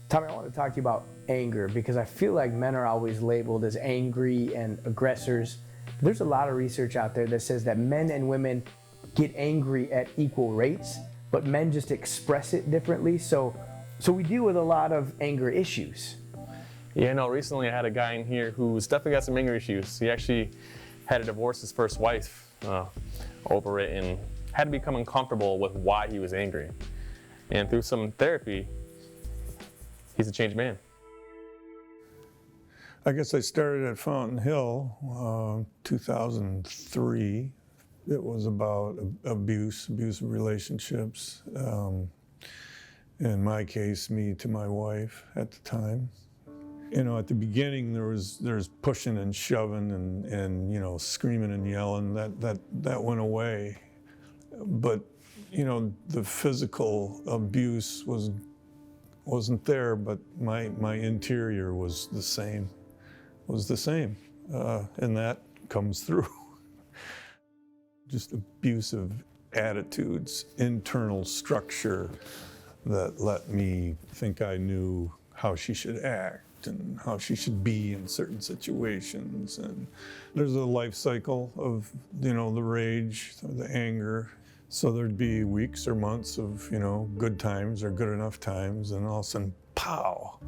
Tommy, I want to talk to you about anger because I feel like men are always labeled as angry and aggressors. There's a lot of research out there that says that men and women get angry at equal rates, but men just express it differently. So we deal with a lot of anger issues. Yeah, no, recently I had a guy in here who's definitely got some anger issues. He actually had to divorce his first wife over it and had to become uncomfortable with why he was angry. And through some therapy, he's a changed man. I guess I started at Fountain Hill, 2003. It was about abusive relationships. In my case, me to my wife at the time. You know, at the beginning there's pushing and shoving and you know, screaming and yelling. That went away. But you know, the physical abuse wasn't there, but my interior was the same. And that comes through. Just abusive attitudes, internal structure that let me think I knew how she should act and how she should be in certain situations. And there's a life cycle of, you know, the rage, the anger. So there'd be weeks or months of, you know, good times or good enough times, and all of a sudden, pow!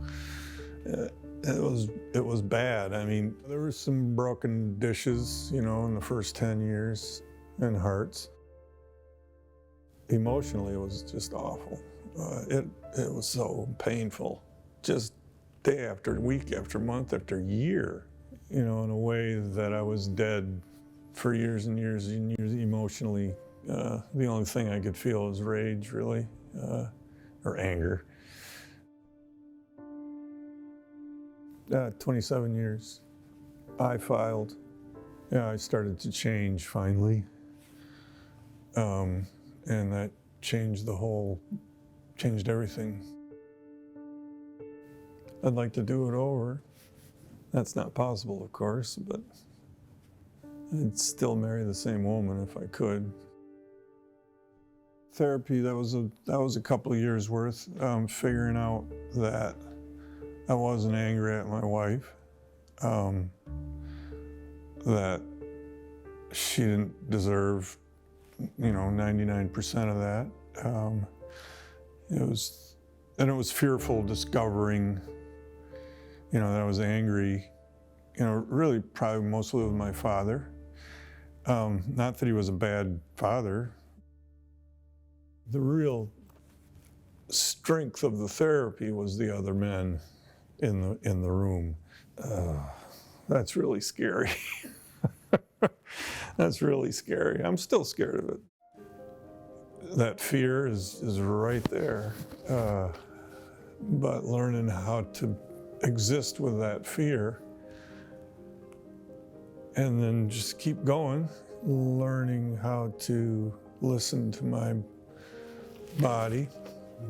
It was bad. I mean, there were some broken dishes, you know, in the first 10 years, and hearts. Emotionally, it was just awful. It was so painful, just day after week after month after year, you know, in a way that I was dead for years and years and years emotionally. The only thing I could feel was rage, really, or anger. 27 years. I filed. Yeah, I started to change finally. And that changed everything. I'd like to do it over. That's not possible, of course, but I'd still marry the same woman if I could. Therapy, that was a couple of years worth, figuring out that I wasn't angry at my wife, that she didn't deserve, you know, 99% of that. It was fearful discovering, you know, that I was angry, you know, really probably mostly with my father. Not that he was a bad father. The real strength of the therapy was the other men in the room. That's really scary. That's really scary. I'm still scared of it. That fear is right there. But learning how to exist with that fear and then just keep going, learning how to listen to my body,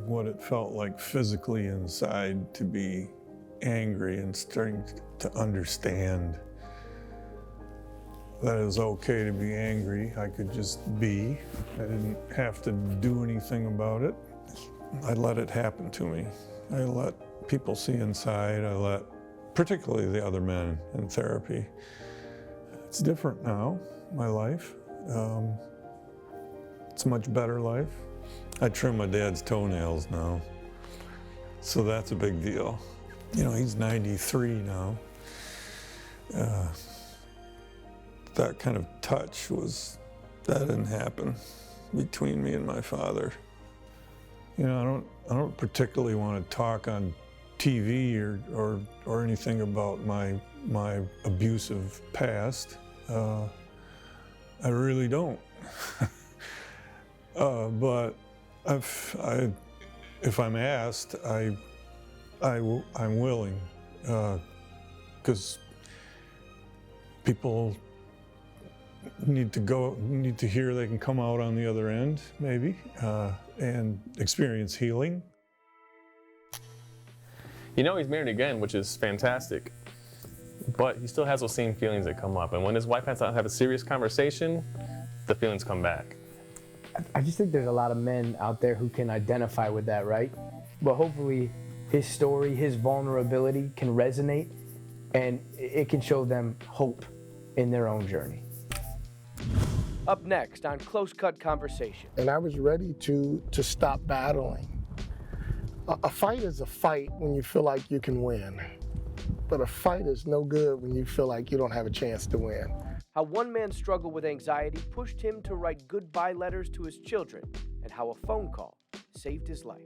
what it felt like physically inside to be angry, and starting to understand that it was okay to be angry. I could just be. I didn't have to do anything about it. I let it happen to me. I let people see inside. I let, particularly the other men in therapy. It's different now, my life. It's a much better life. I trim my dad's toenails now, so that's a big deal. You know, he's 93 now. That kind of touch that didn't happen between me and my father. You know, I don't particularly want to talk on TV or anything about my abusive past. I really don't. But if I'm asked, I'm willing, because people need to hear they can come out on the other end, maybe, and experience healing. You know, he's married again, which is fantastic, but he still has those same feelings that come up. And when his wife has to have a serious conversation, the feelings come back. I just think there's a lot of men out there who can identify with that, right? But hopefully his story, his vulnerability can resonate, and it can show them hope in their own journey. Up next on Close Cut Conversation. And I was ready to stop battling. A fight is a fight when you feel like you can win. But a fight is no good when you feel like you don't have a chance to win. How one man's struggle with anxiety pushed him to write goodbye letters to his children, and how a phone call saved his life.